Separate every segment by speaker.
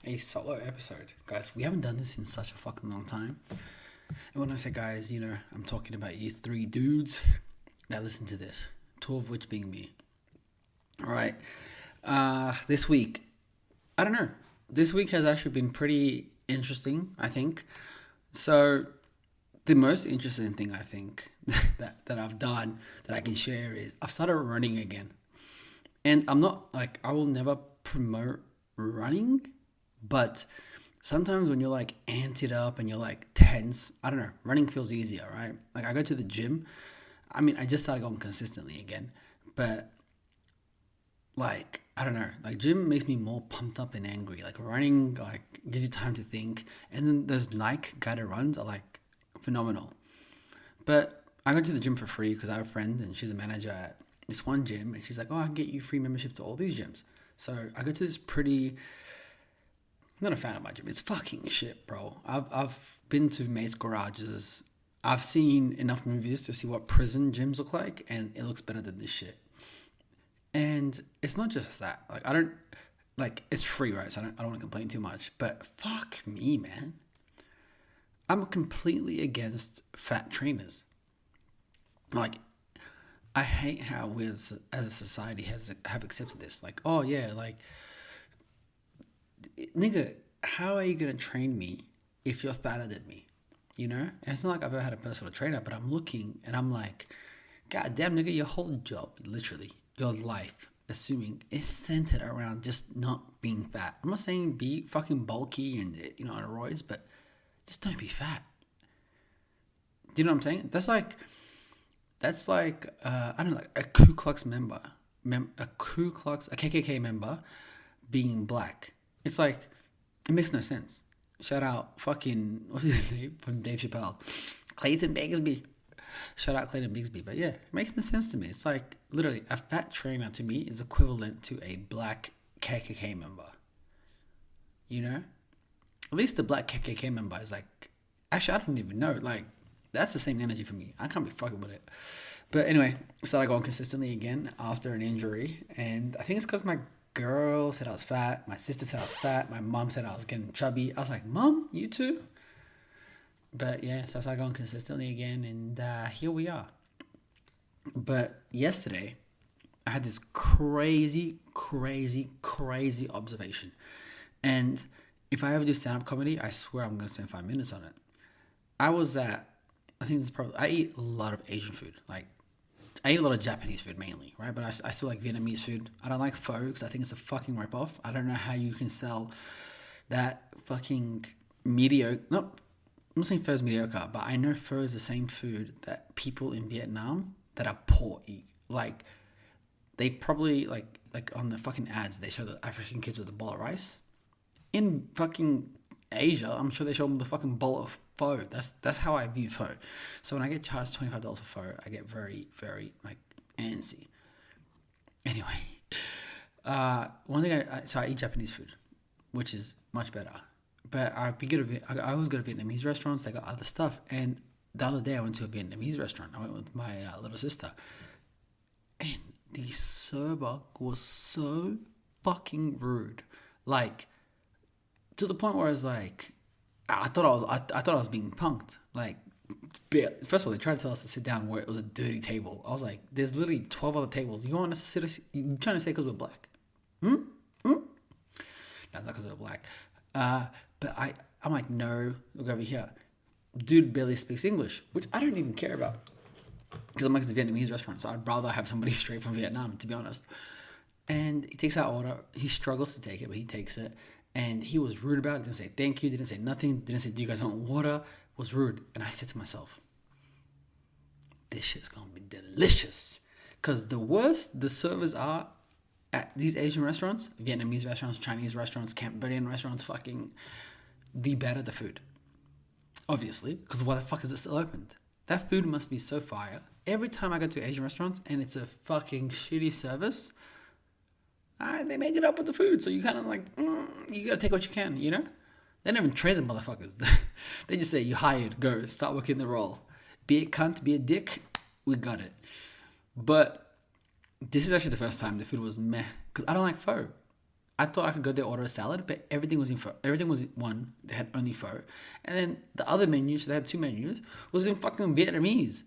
Speaker 1: a solo episode. Guys, we haven't done this in such a fucking long time. And when I say guys, I'm talking about you three dudes that listen to this, two of which being me. All right. This week, I don't know. This week has actually been pretty interesting, I think. So, the most interesting thing I think that I've done that I can share is I've started running again. And I'm not like, I will never promote running, but sometimes when you're like amped up and you're like tense, I don't know, running feels easier, right? Like I go to the gym. I mean, I just started going consistently again, but like, I don't know, like gym makes me more pumped up and angry. Like running, like gives you time to think. And then those Nike guided runs are like phenomenal. But I go to the gym for free because I have a friend and she's a manager at this one gym, and she's like, "Oh, I can get you free membership to all these gyms." So I go to this pretty. I'm not a fan of my gym. It's fucking shit, bro. I've been to mates' garages. I've seen enough movies to see what prison gyms look like, and it looks better than this shit. And it's not just that. Like I don't like it's free, right? So I don't want to complain too much. But fuck me, man. I'm completely against fat trainers. Like I hate how we as a society have accepted this. Like, oh yeah, like nigga, how are you gonna train me if you're fatter than me? And it's not like I've ever had a personal trainer, but I'm looking and I'm like, God damn nigga, your whole job, literally, your life, assuming is centered around just not being fat. I'm not saying be fucking bulky and on roids, but just don't be fat. Do you know what I'm saying? That's like I don't know, like a Ku Klux member, a KKK member being black. It's like it makes no sense. Shout out fucking what's his name from Dave Chappelle, Clayton Bigsby. Shout out Clayton Bigsby. But yeah, it makes no sense to me. It's like literally a fat trainer to me is equivalent to a black KKK member. At least the black KKK member is like, actually I don't even know, like. That's the same energy for me. I can't be fucking with it. But anyway, I started going consistently again after an injury. And I think it's because my girl said I was fat. My sister said I was fat. My mom said I was getting chubby. I was like, Mom, you too? But yeah, so I started going consistently again. And here we are. But yesterday, I had this crazy observation. And if I ever do stand-up comedy, I swear I'm going to spend 5 minutes on it. I eat a lot of Asian food. Like, I eat a lot of Japanese food mainly, right? But I still like Vietnamese food. I don't like pho because I think it's a fucking ripoff. I don't know how you can sell that fucking mediocre. No, I'm not saying pho is mediocre, but I know pho is the same food that people in Vietnam that are poor eat. Like, they probably, like on the fucking ads, they show the African kids with a bowl of rice. In fucking Asia, I'm sure they show them the fucking bowl of pho. That's how I view pho. So when I get charged $25 for pho, I get very, very like antsy. Anyway, one thing I eat Japanese food, which is much better. But I always go to Vietnamese restaurants. They got other stuff. And the other day I went to a Vietnamese restaurant. I went with my little sister, and the server was so fucking rude. Like, to the point where I was like, I thought I was being punked. Like, first of all, they tried to tell us to sit down where it was a dirty table. I was like, there's literally 12 other tables. You want us to sit? You trying to say because we're black? No, it's not because we're black. But I'm like, no, look over here. Dude barely speaks English, which I don't even care about because I'm like, it's a Vietnamese restaurant, so I'd rather have somebody straight from Vietnam, to be honest. And he takes our order. He struggles to take it, but he takes it. And he was rude about it. Didn't say thank you. Didn't say nothing. Didn't say, do you guys want water? Was rude. And I said to myself, this shit's going to be delicious. Because the worse the servers are at these Asian restaurants, Vietnamese restaurants, Chinese restaurants, Cambodian restaurants, fucking, the better the food. Obviously. Because why the fuck is it still opened? That food must be so fire. Every time I go to Asian restaurants and it's a fucking shitty service, they make it up with the food, so you kind of like, you gotta take what you can, They don't even train the motherfuckers. They just say, you hired, go, start working the role. Be a cunt, be a dick, we got it. But this is actually the first time the food was meh, because I don't like pho. I thought I could go there order a salad, but everything was in pho. Everything was in one. They had only pho, and then the other menus, they had two menus, was in fucking Vietnamese.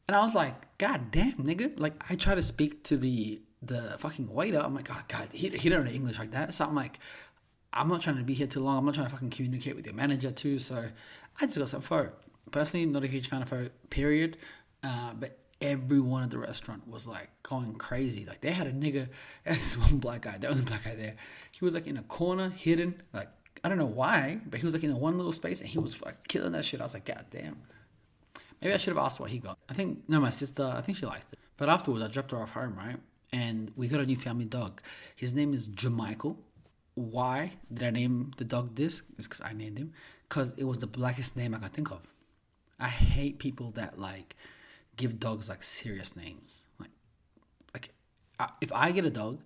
Speaker 1: And I was like, God damn, nigga. Like, I try to speak to the fucking waiter. I'm like, oh, God, he don't know English like that. So I'm like, I'm not trying to be here too long. I'm not trying to fucking communicate with your manager too. So I just got some pho. Personally, not a huge fan of pho, period. But everyone at the restaurant was like going crazy. Like, they had a nigga, this one black guy, the only black guy there. He was like in a corner, hidden. Like, I don't know why, but he was like in a one little space and he was like killing that shit. I was like, God damn. Maybe I should have asked what he got. My sister, I think she liked it. But afterwards, I dropped her off home, right? And we got a new family dog. His name is Jamichael. Why did I name the dog this? It's because I named him. Because it was the blackest name I could think of. I hate people that, like, give dogs, like, serious names. If I get a dog,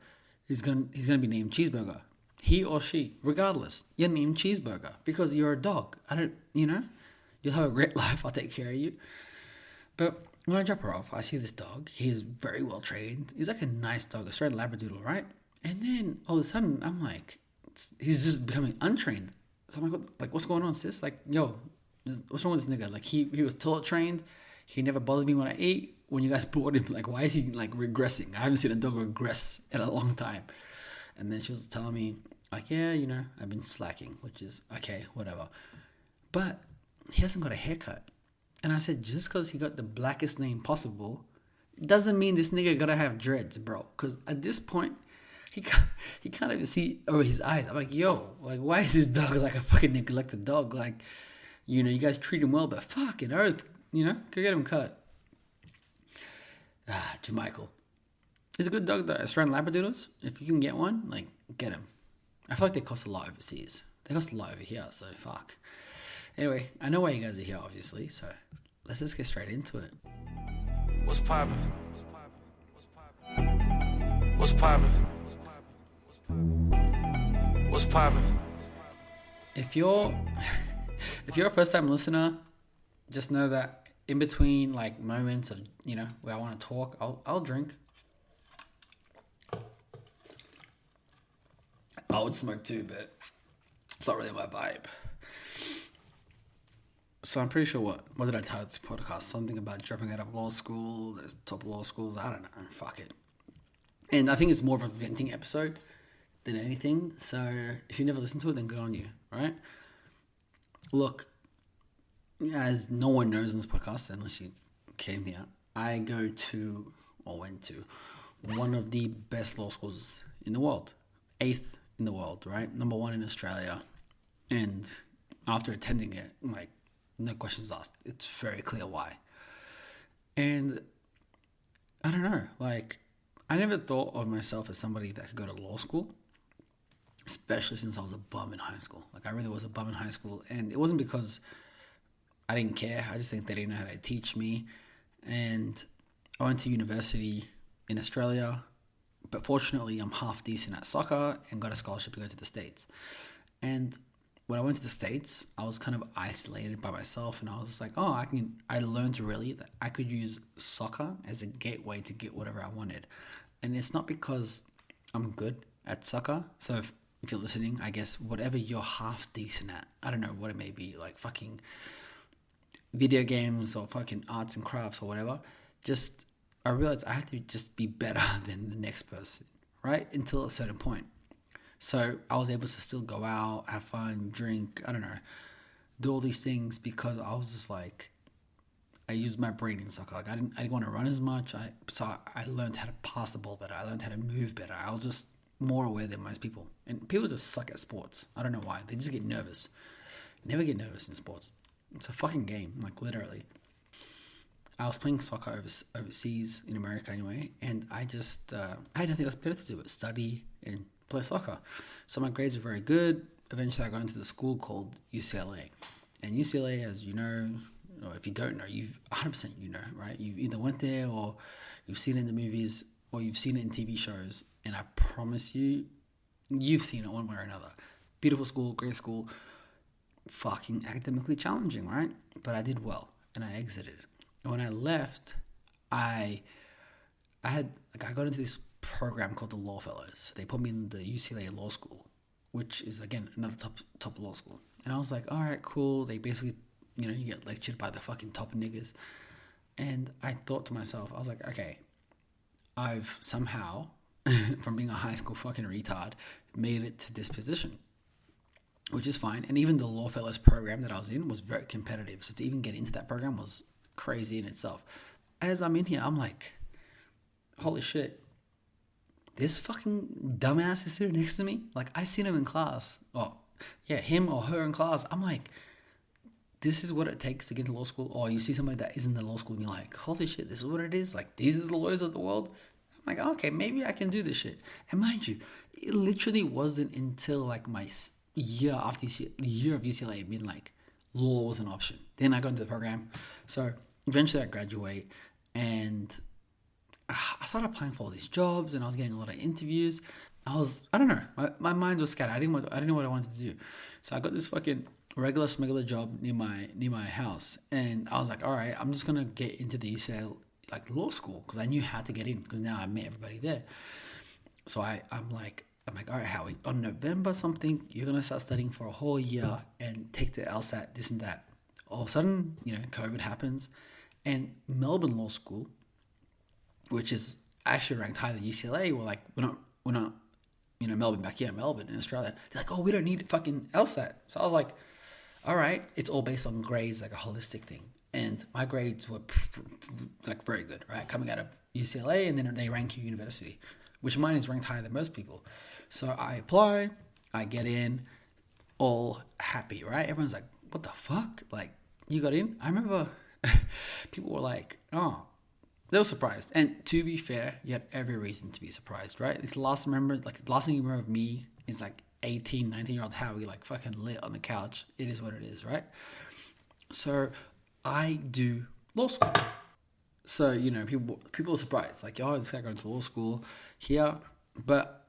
Speaker 1: he's gonna be named Cheeseburger. He or she, regardless. You're named Cheeseburger because you're a dog. You'll have a great life. I'll take care of you. But when I drop her off, I see this dog. He is very well trained. He's like a nice dog, a straight Labradoodle, right? And then all of a sudden, I'm like, he's just becoming untrained. So I'm like, what's going on, sis? Like, yo, what's wrong with this nigga? Like, he was toilet trained. He never bothered me when I ate. When you guys bought him, like, why is he, like, regressing? I haven't seen a dog regress in a long time. And then she was telling me, like, yeah, I've been slacking, which is, okay, whatever. But he hasn't got a haircut. And I said, just because he got the blackest name possible, doesn't mean this nigga gotta have dreads, bro. Because at this point, he can't even see over his eyes. I'm like, yo, like, why is this dog like a fucking neglected dog? Like, you guys treat him well, but fucking earth, go get him cut. Jamichael. He's a good dog, though. Australian Labradoodles, if you can get one, like, get him. I feel like they cost a lot overseas. They cost a lot over here, so fuck. Anyway, I know why you guys are here, obviously, so let's just get straight into it.
Speaker 2: What's poppin'? What's poppin'? What's poppin'?
Speaker 1: If you're a first-time listener, just know that in between, like, moments of, where I want to talk, I'll drink. I would smoke too, but it's not really my vibe. So I'm pretty sure what did I title this podcast? Something about dropping out of law school, there's top law schools, I don't know, fuck it. And I think it's more of a venting episode than anything. So if you never listened to it, then good on you, right? Look, as no one knows in this podcast, unless you came here, I went to one of the best law schools in the world. 8th in the world, right? Number 1 in Australia. And after attending it, like, no questions asked. It's very clear why. And I don't know, like, I never thought of myself as somebody that could go to law school, especially since I was a bum in high school. Like, I really was a bum in high school. And it wasn't because I didn't care. I just think they didn't know how to teach me. And I went to university in Australia, but fortunately I'm half decent at soccer and got a scholarship to go to the States. And when I went to the States, I was kind of isolated by myself, and I was just like, I learned really that I could use soccer as a gateway to get whatever I wanted. And it's not because I'm good at soccer. So if you're listening, I guess whatever you're half decent at, I don't know what it may be, like fucking video games or fucking arts and crafts or whatever, I realized I have to just be better than the next person, right? Until a certain point. So I was able to still go out, have fun, drink, I don't know, do all these things because I was just like, I used my brain in soccer. Like, I didn't want to run as much. So I learned how to pass the ball better. I learned how to move better. I was just more aware than most people. And people just suck at sports. I don't know why. They just get nervous. Never get nervous in sports. It's a fucking game, like, literally. I was playing soccer overseas in America anyway, and I had nothing else better to do but study and play soccer. So my grades were very good. Eventually I got into the school called UCLA. And UCLA, as you know, or if you don't know, you've 100% right? You've either went there or you've seen it in the movies or you've seen it in TV shows. And I promise you've seen it one way or another. Beautiful school, great school, fucking academically challenging, right? But I did well and I exited. And when I left, I got into this program called the Law Fellows. They put me in the UCLA Law School, which is again another top law school. And I was like, all right, cool. They basically, you get lectured by the fucking top niggas. And I thought to myself, I was like, okay, I've somehow, from being a high school fucking retard, made it to this position, which is fine. And even the Law Fellows program that I was in was very competitive. So to even get into that program was crazy in itself. As I'm in here, I'm like, holy shit, this fucking dumbass is sitting next to me. Like, I seen him in class. Oh, yeah, him or her in class. I'm like, this is what it takes to get into law school. Or you see somebody that isn't in law school and you're like, holy shit, this is what it is. Like, these are the lawyers of the world. I'm like, okay, maybe I can do this shit. And mind you, it literally wasn't until like my year after the year of UCLA being like, law was an option. Then I got into the program. So eventually I graduate and I started applying for all these jobs and I was getting a lot of interviews. I don't know, my mind was scattered. I didn't know what I wanted to do. So I got this fucking regular smuggler job near my house, and I was like, all right, I'm just gonna get into the UCL like law school because I knew how to get in because now I met everybody there. So I'm like, all right, Howie, on November something, you're gonna start studying for a whole year and take the LSAT, this and that. All of a sudden, COVID happens, and Melbourne Law School, which is actually ranked higher than UCLA, we're not, Melbourne back here, Melbourne in Australia. They're like, oh, we don't need fucking LSAT. So I was like, all right, it's all based on grades, like a holistic thing. And my grades were like very good, right? Coming out of UCLA, and then they rank you university, which mine is ranked higher than most people. So I apply, I get in, all happy, right? Everyone's like, what the fuck? Like, you got in? I remember people were like, oh, they were surprised. And to be fair, you had every reason to be surprised, right? The last thing you remember of me is like 18, 19-year-old Howie, like fucking lit on the couch. It is what it is, right? So I do law school. So, people are surprised. Like, oh, this guy going to law school here. But,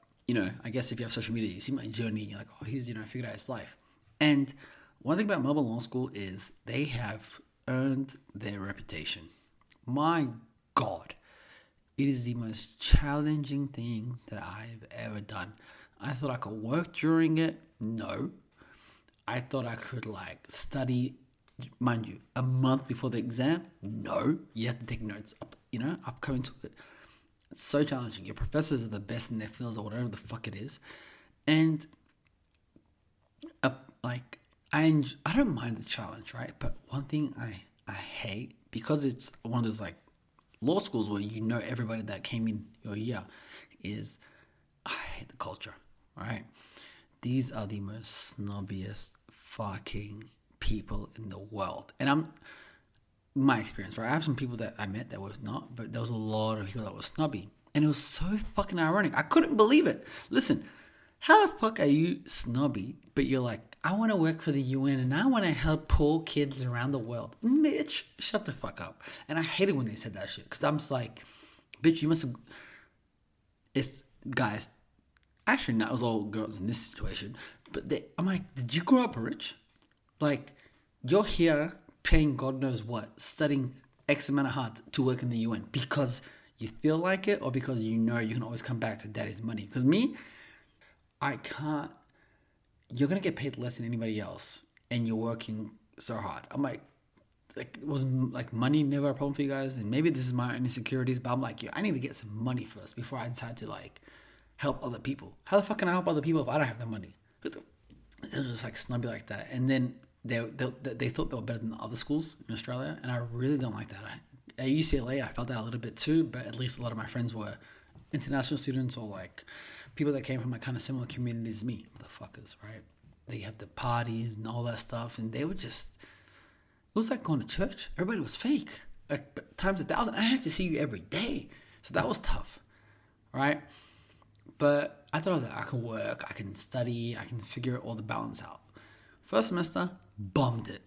Speaker 1: I guess if you have social media, you see my journey, you're like, oh, he's, figured out his life. And one thing about Melbourne Law School is they have earned their reputation. My God, it is the most challenging thing that I've ever done. I thought I could work during it. No. I thought I could study, mind you, a month before the exam. No. You have to take notes upcoming to it. It's so challenging. Your professors are the best in their fields or whatever the fuck it is. And I don't mind the challenge, right? But one thing I hate, because it's one of those law schools where everybody that came in your year, is I hate the culture, right? These are the most snobbiest fucking people in the world. And my experience, right? I have some people that I met that were not, but there was a lot of people that were snobby. And it was so fucking ironic. I couldn't believe it. Listen, how the fuck are you snobby, but you're like, I want to work for the UN and I want to help poor kids around the world. Bitch, shut the fuck up. And I hated when they said that shit, because I'm just like, bitch, you must have... It's guys. Actually, no, it was all girls in this situation. But I'm like, did you grow up rich? Like, you're here paying God knows what, studying X amount of hard to work in the UN because you feel like it, or because you can always come back to daddy's money? Because me, I can't. You're gonna get paid less than anybody else, and you're working so hard. I'm like was money never a problem for you guys? And maybe this is my own insecurities, but I'm like, I need to get some money first before I decide to help other people. How the fuck can I help other people if I don't have the money? They're just snobby like that, and then they thought they were better than the other schools in Australia, and I really don't like that. At UCLA, I felt that a little bit too, but at least a lot of my friends were international students or people that came from kind of similar communities as me, motherfuckers, right? They have the parties and all that stuff, and they were just, it was like going to church. Everybody was fake, times 1,000. I had to see you every day, so that was tough, right? But I thought I can work, I can study, I can figure all the balance out. First semester, bombed it.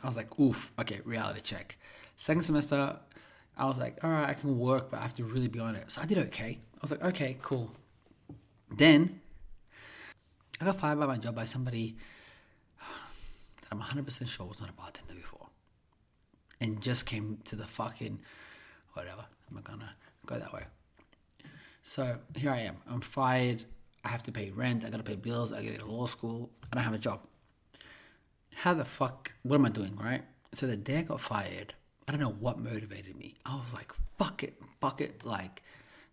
Speaker 1: I was like, oof, okay, reality check. Second semester, I was like, all right, I can work, but I have to really be on it. So I did okay. I was like, okay, cool. Then I got fired by my job by somebody that I'm 100% sure was not a bartender before, and just came to the fucking whatever. I'm not gonna go that way. So here I am. I'm fired. I have to pay rent. I got to pay bills. I got to go to law school. I don't have a job. How the fuck, what am I doing, right? So the day I got fired, I don't know what motivated me. I was like, fuck it. Like,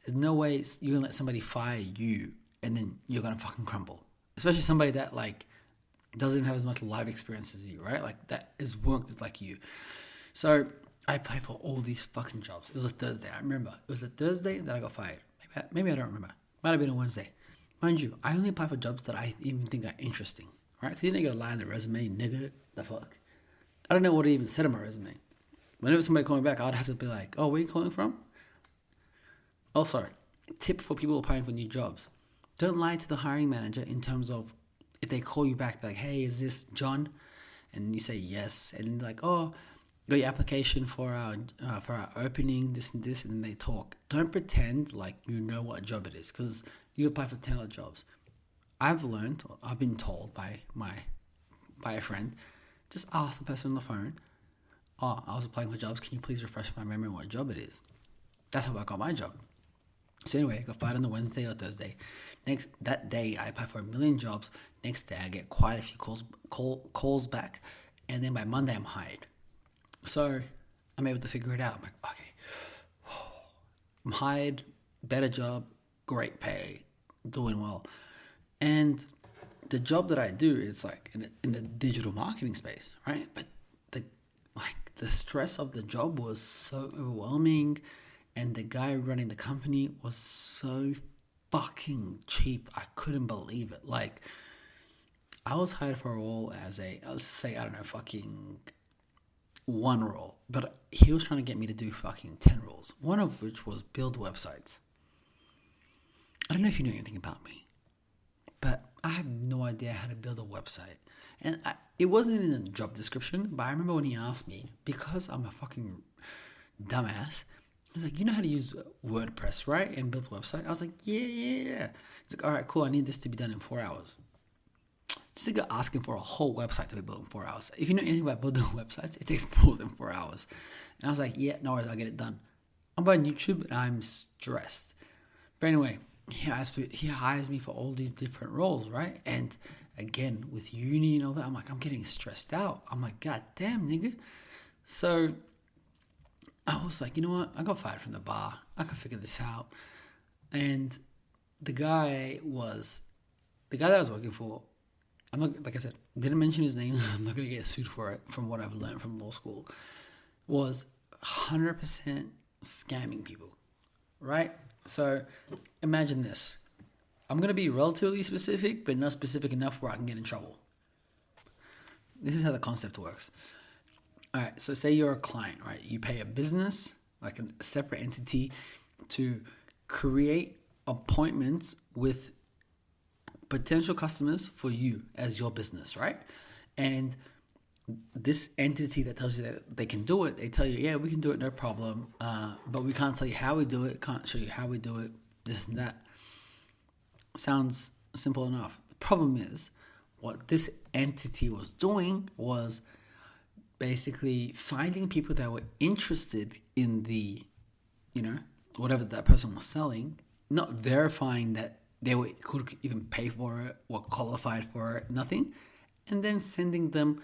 Speaker 1: there's no way you're going to let somebody fire you and then you're going to fucking crumble. Especially somebody that, like, doesn't have as much life experience as you, right? Like, that is worked like you. So I applied for all these fucking jobs. It was a Thursday. I remember. It was a Thursday that I got fired. Maybe I don't remember. Might have been a Wednesday. Mind you, I only apply for jobs that I even think are interesting, right? Because you know you gotta lie on the resume, nigga. The fuck? I don't know what it even said on my resume. Whenever somebody called me back, I'd have to be like, oh, where are you calling from? Also, tip for people applying for new jobs. Don't lie to the hiring manager in terms of if they call you back, be like, hey, is this John? And you say yes. And then they're like, oh, got your application for our opening, this and this, and then they talk. Don't pretend like you know what job it is, because you apply for 10 other jobs. I've been told by a friend, just ask the person on the phone, oh, I was applying for jobs, can you please refresh my memory on what job it is? That's how I got my job. So anyway, I got fired on the Wednesday or Thursday. That day, I applied for 1 million jobs. Next day, I get quite a few calls back, and then by Monday, I'm hired. So I'm able to figure it out. I'm like, okay, I'm hired, better job, great pay, doing well. And the job that I do is like in the digital marketing space, right? But the stress of the job was so overwhelming, and the guy running the company was so fucking cheap. I couldn't believe it. Like, I was hired for a role as let's say, I don't know, fucking one role, but he was trying to get me to do fucking 10 roles, one of which was build websites. I don't know if you know anything about me, but I have no idea how to build a website. And it wasn't in the job description, but I remember when he asked me, because I'm a fucking dumbass, he's like, you know how to use WordPress, right? And build a website? I was like, yeah. He's like, all right, cool. I need this to be done in 4 hours. This nigga asking for a whole website to be built in 4 hours. If you know anything about building websites, it takes more than 4 hours. And I was like, yeah, no worries, I'll get it done. I'm on YouTube and I'm stressed. But anyway, he hires me for all these different roles, right? And again, with uni and all that, I'm getting stressed out. I'm like, God damn, nigga. So I was like, you know what? I got fired from the bar. I can figure this out. And the guy that I was working for, I'm not, like I said, didn't mention his name. I'm not going to get sued for it from what I've learned from law school. Was 100% scamming people, right? So imagine this. I'm going to be relatively specific, but not specific enough where I can get in trouble. This is how the concept works. All right, so say you're a client, right? You pay a business, like a separate entity, to create appointments with potential customers for you as your business, right? And this entity that tells you that they can do it, they tell you, yeah, we can do it, no problem, but we can't tell you how we do it, can't show you how we do it, this and that. Sounds simple enough. The problem is, what this entity was doing was basically finding people that were interested in the, whatever that person was selling, not verifying that they could even pay for it or qualified for it, nothing, and then sending them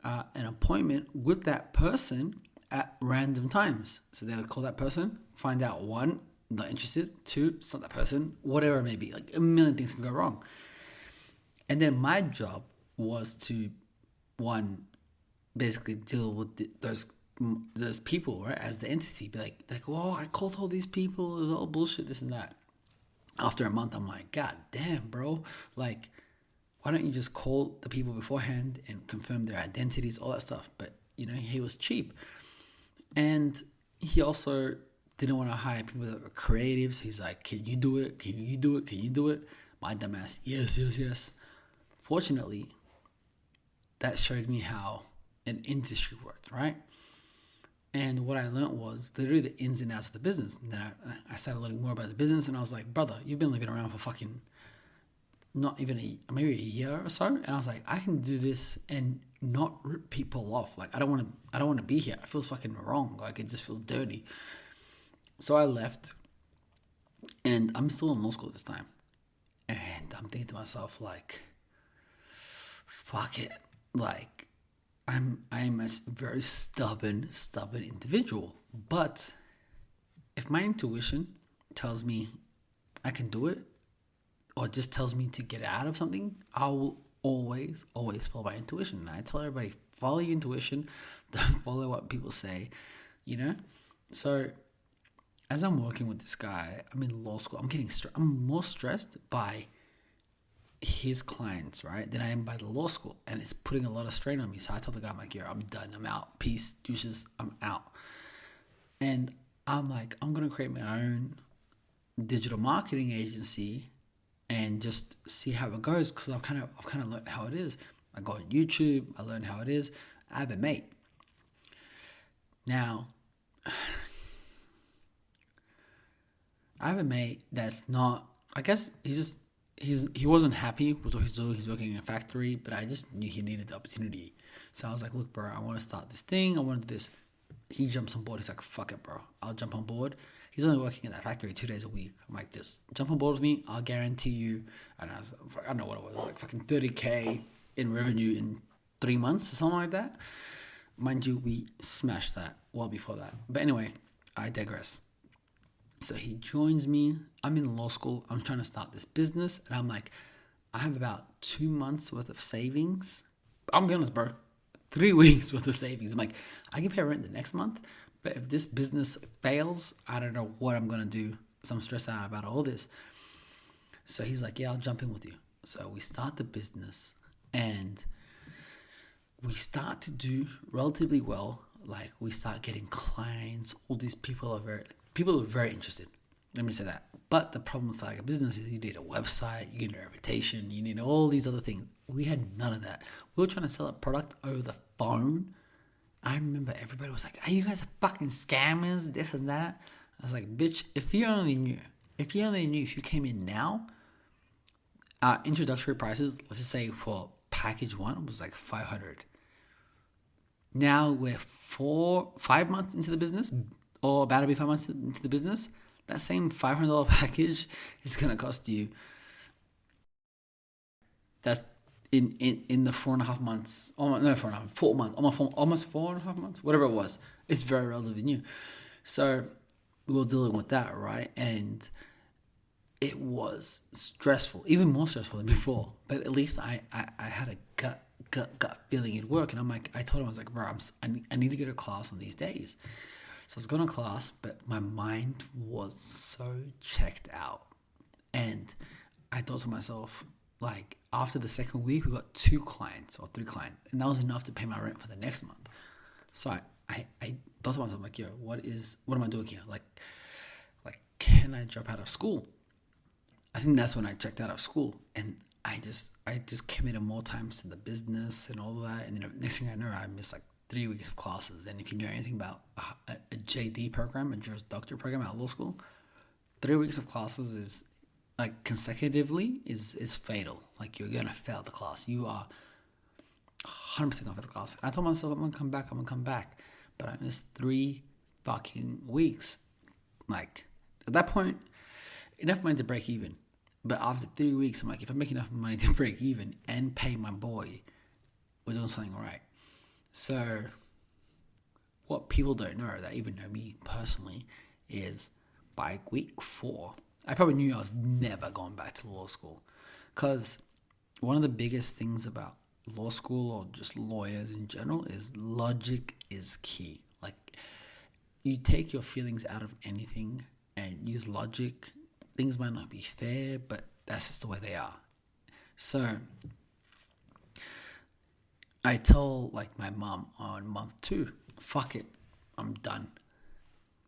Speaker 1: an appointment with that person at random times. So they would call that person, find out, one, not interested, two, it's not that person, whatever it may be. Like, a million things can go wrong. And then my job was to, one, basically deal with those people, right, as the entity. Be like, well, I called all these people, it was all bullshit, this and that. After a month, I'm like, God damn, bro. Like, why don't you just call the people beforehand and confirm their identities, all that stuff? But, he was cheap. And he also didn't want to hire people that were creatives. He's like, can you do it? Can you do it? Can you do it? My dumbass, yes. Fortunately, that showed me how an industry worked, right? And what I learned was literally the ins and outs of the business. And then I started learning more about the business, and I was like, brother, you've been living around for fucking not even maybe a year or so. And I was like, I can do this and not rip people off. Like, I don't want to be here. It feels fucking wrong. Like, it just feels dirty. So I left, And I'm still in law school this time. And I'm thinking to myself, like, fuck it. Like, I'm a very stubborn individual. But if my intuition tells me I can do it, or just tells me to get out of something, I will always follow my intuition. And I tell everybody, follow your intuition, don't follow what people say, you know? So as I'm working with this guy, I'm in law school, I'm more stressed by his clients, right, than I am by the law school. And it's putting a lot of strain on me. So I told the guy, I'm like, yo, I'm done. I'm out. Peace, deuces, I'm out. And I'm like, I'm going to create my own digital marketing agency and just see how it goes, because I've kind of learned how it is. I go on YouTube, I learn how it is. I have a mate. Now, I have a mate that's not, I guess he wasn't happy with what he's doing. He's working in a factory, but I just knew he needed the opportunity. So I was like, look, bro, I want to start this thing. I want to do this. He jumps on board. He's like, fuck it, bro. I'll jump on board. He's only working in that factory 2 days a week. I'm like, just jump on board with me. I'll guarantee you, I don't know what it was like fucking 30K in revenue in 3 months or something like that. Mind you, we smashed that well before that. But anyway, I digress. So he joins me. I'm in law school. I'm trying to start this business. And I'm like, I have about 2 months worth of savings. I'm be honest, bro. 3 weeks worth of savings. I'm like, I can pay rent the next month. But if this business fails, I don't know what I'm going to do. So I'm stressed out about all this. So he's like, yeah, I'll jump in with you. So we start the business and we start to do relatively well. Like we start getting clients. All these people are very interested. Let me say that. But the problem with starting a business is you need a website, you need a reputation, you need all these other things. We had none of that. We were trying to sell a product over the phone. I remember everybody was like, are you guys fucking scammers? This and that. I was like, bitch, if you came in now, our introductory prices, let's just say for package 1 was like 500. Now we're 5 months into the business, or about to be 5 months into the business. That same $500 package is going to cost you, that's in the 4.5 months, almost 4 months, almost 4.5 months, whatever it was. It's very relatively new. So we were dealing with that, right? And it was stressful, even more stressful than before. But at least I had a gut feeling it'd work. And I'm like, I told him, I was like, bro, I need to go to class on these days. So I was going to class, but my mind was so checked out. And I thought to myself, like, after the second week, we got 2 clients or 3 clients. And that was enough to pay my rent for the next month. So I thought to myself, like, yo, what am I doing here? Like, can I drop out of school? I think that's when I checked out of school. And I just committed more times to the business and all that. And then next thing I know, I missed like 3 weeks of classes. And if you know anything about a JD program, a Juris Doctor program at law school, 3 weeks of classes is like consecutively is fatal. Like you're gonna fail the class. You are 100% gonna fail the class. And I told myself I'm gonna come back, but I missed 3 fucking weeks. Like at that point, enough money to break even. But after 3 weeks, I'm like, if I make enough money to break even and pay my boy, we're doing something right. So what people don't know, that even know me personally, is by week 4, I probably knew I was never going back to law school. Because one of the biggest things about law school or just lawyers in general is logic is key. Like you take your feelings out of anything and use logic. Things might not be fair, but that's just the way they are. So I tell like my mom on month 2, fuck it, I'm done.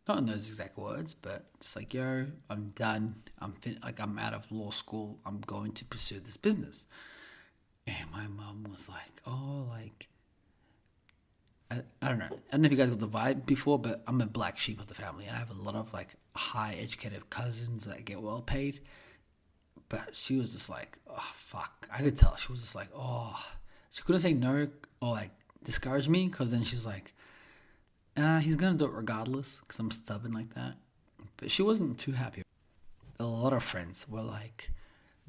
Speaker 1: Not in those exact words, but it's like, yo, I'm done. I'm out of law school. I'm going to pursue this business. And my mom was like, oh, like, I don't know. I don't know if you guys got the vibe before, but I'm a black sheep of the family. And I have a lot of like high educated cousins that get well paid. But she was just like, oh, fuck. I could tell. She was just like, oh. She couldn't say no or like discourage me, because then she's like, he's going to do it regardless because I'm stubborn like that. But she wasn't too happy. a lot of friends were like,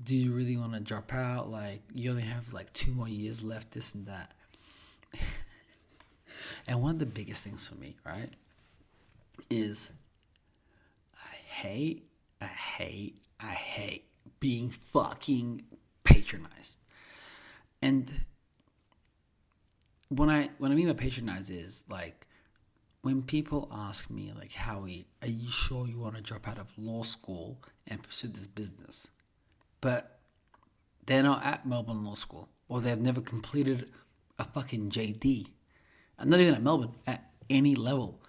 Speaker 1: do you really want to drop out? Like, you only have like 2 more years left, this and that. And one of the biggest things for me, right, is I hate being fucking patronized. And when I mean by patronized is like, when people ask me like, Howie, are you sure you want to drop out of law school and pursue this business? But they're not at Melbourne Law School, or they've never completed a fucking JD. And not even at Melbourne, at any level.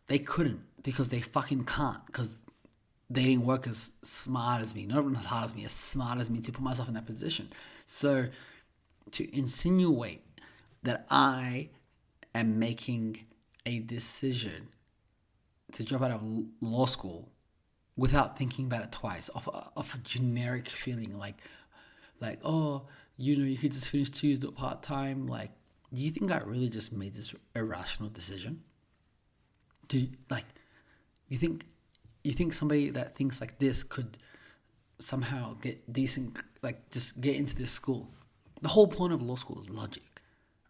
Speaker 1: They couldn't, because they fucking can't, because they didn't work as smart as me, not even as hard as me, as smart as me to put myself in that position. So to insinuate that I am making a decision to drop out of law school without thinking about it twice, of a generic feeling like, oh, you could just finish 2 years part-time. Like, do you think I really just made this irrational decision? You think somebody that thinks like this could somehow get decent, like just get into this school? The whole point of law school is logic,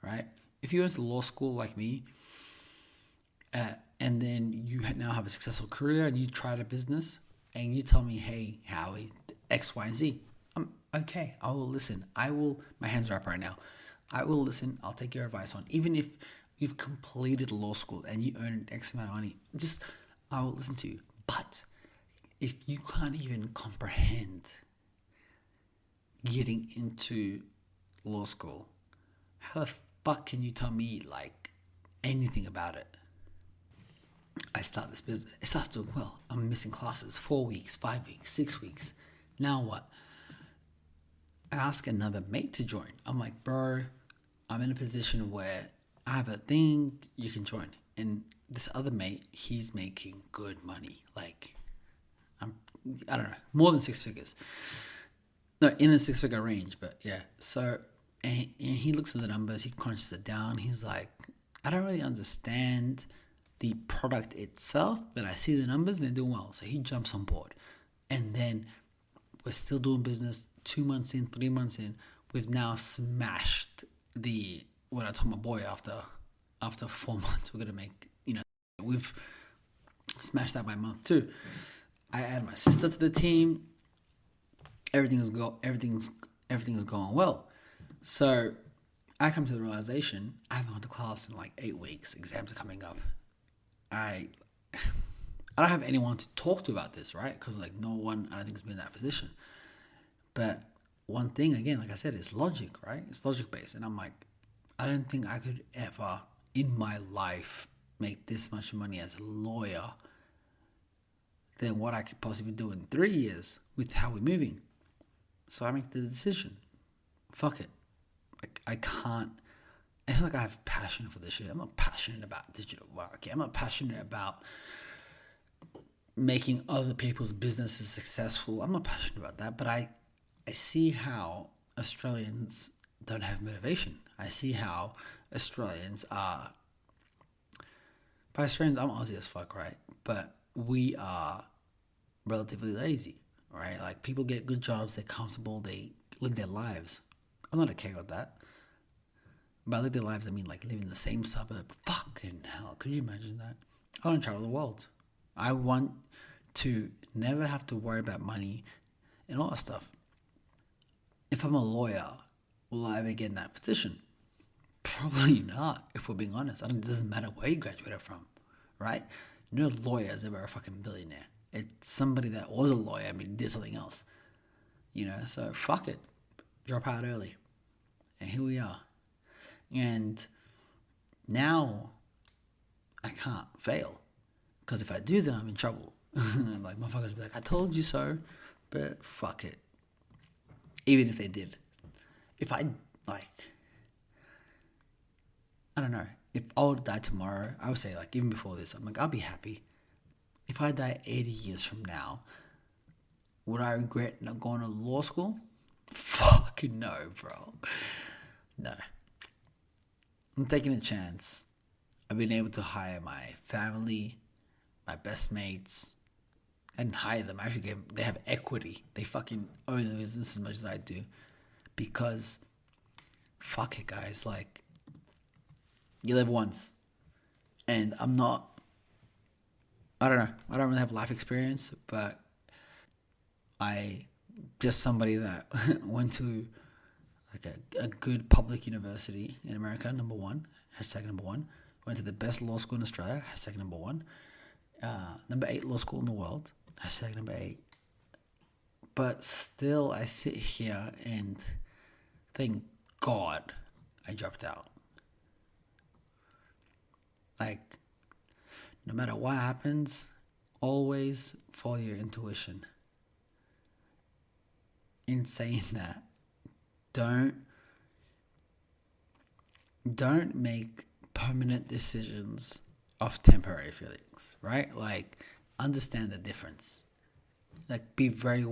Speaker 1: right? If you went to law school like me, and then you now have a successful career and you tried a business and you tell me, hey, Howie, X, Y, and Z, I'm okay. I will listen. My hands are up right now. I will listen. I'll take your advice on. Even if you've completed law school and you earn X amount of money, I will listen to you. But if you can't even comprehend getting into law school, how the fuck can you tell me like anything about it? I start this business. It starts doing well. I'm missing classes 4 weeks, 5 weeks, 6 weeks. Now what? I ask another mate to join. I'm like, bro, I'm in a position where I have a thing, you can join. And this other mate, he's making good money. Like, I don't know, more than 6 figures. No, in the 6-figure range, but yeah. So, and he looks at the numbers, he crunches it down. He's like, I don't really understand the product itself, but I see the numbers and they're doing well. So he jumps on board. And then we're still doing business 2 months in, 3 months in. We've now smashed what I told my boy after 4 months, we're going to make, we've smashed that by month 2. I add my sister to the team. Everything is going well. So I come to the realization I haven't gone to class in like 8 weeks. Exams are coming up. I don't have anyone to talk to about this, right? Because like no one, I don't think, has been in that position. But one thing, again, like I said, it's logic, right? It's logic based. And I'm like, I don't think I could ever in my life make this much money as a lawyer than what I could possibly do in 3 years with how we're moving. So I make the decision. Fuck it. Like, I can't. It's not like I have passion for this shit. I'm not passionate about digital marketing. I'm not passionate about making other people's businesses successful. I'm not passionate about that. But I see how Australians don't have motivation. I see how Australians are. By Australians, I'm Aussie as fuck, right? But we are relatively lazy, right? Like, people get good jobs, they're comfortable, they live their lives. I'm not okay with that. By live their lives, I mean like live in the same suburb. Fucking hell, could you imagine that? I want to travel the world. I want to never have to worry about money and all that stuff. If I'm a lawyer, will I ever get in that position? Probably not, if we're being honest. It doesn't matter where you graduated from, right? No lawyer is ever a fucking billionaire. It's somebody that was a lawyer and did something else. So fuck it. Drop out early. And here we are. And now I can't fail. Because if I do, then I'm in trouble. Like, motherfuckers be like, I told you so. But fuck it. Even if they did. If I don't know. If I would die tomorrow, I would say, like, even before this, I'm like, I'll be happy. If I die 80 years from now, would I regret not going to law school? Fucking no, bro. No. I'm taking a chance. I've been able to hire my family, my best mates, I didn't hire them. I actually gave them, they have equity. They fucking own the business as much as I do. Because, fuck it, guys. Like, you live once. And I don't know. I don't really have life experience, but I just somebody that went to like a good public university in America, number one, hashtag number one. Went to the best law school in Australia, hashtag number one. Number 8 law school in the world, hashtag number 8. But still, I sit here and thank God I dropped out. Like, no matter what happens, always follow your intuition. In saying that, don't make permanent decisions of temporary feelings, right? Like, understand the difference. Like, be very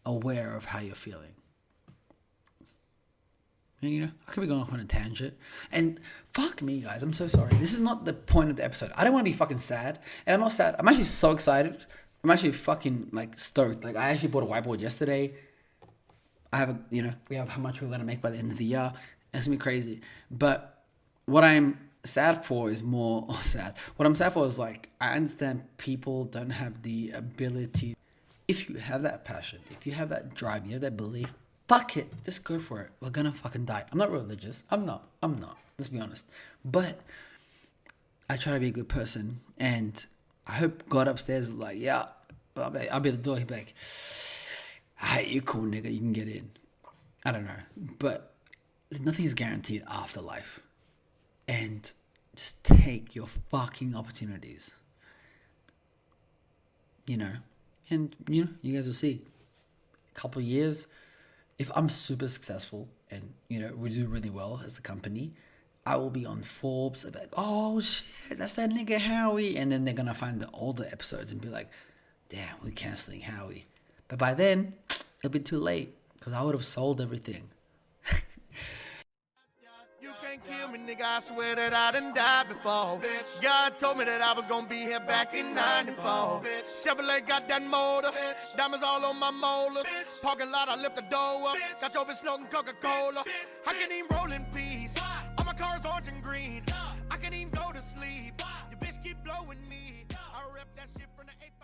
Speaker 1: aware of how you're feeling. And I could be going off on a tangent. And fuck me, guys, I'm so sorry. This is not the point of the episode. I don't want to be fucking sad. And I'm not sad. I'm actually so excited. I'm actually fucking stoked. Like, I actually bought a whiteboard yesterday. I have we have how much we're gonna make by the end of the year. It's gonna be crazy. But what I'm sad for is more sad. What I'm sad for is I understand people don't have the ability. If you have that passion, if you have that drive, you have that belief, fuck it. Just go for it. We're gonna fucking die. I'm not religious. I'm not. Let's be honest. But I try to be a good person, and I hope God upstairs is like, yeah, I'll be at the door. He'll be like, hey, you cool nigga, you can get in. I don't know. But nothing's guaranteed after life. And just take your fucking opportunities. And you guys will see. A couple of years, if I'm super successful and, we do really well as a company, I will be on Forbes. I'll be like, oh shit, that's that nigga Howie. And then they're going to find the older episodes and be like, damn, we're canceling Howie. But by then, it'll be too late because I would have sold everything.
Speaker 3: You can't kill me, nigga, I swear that I done died before. Bitch. God told me that I was gonna be here back in 94. Bitch. Chevrolet got that motor. Bitch. Diamonds all on my molars. Bitch. Parking lot, I lift the door up. Bitch. Got your bitch snorting Coca-Cola. Bitch. I can't even roll in peace. All my cars orange and green. I can't even go to sleep. Your bitch keep blowing me. I rep that shit from the 8th.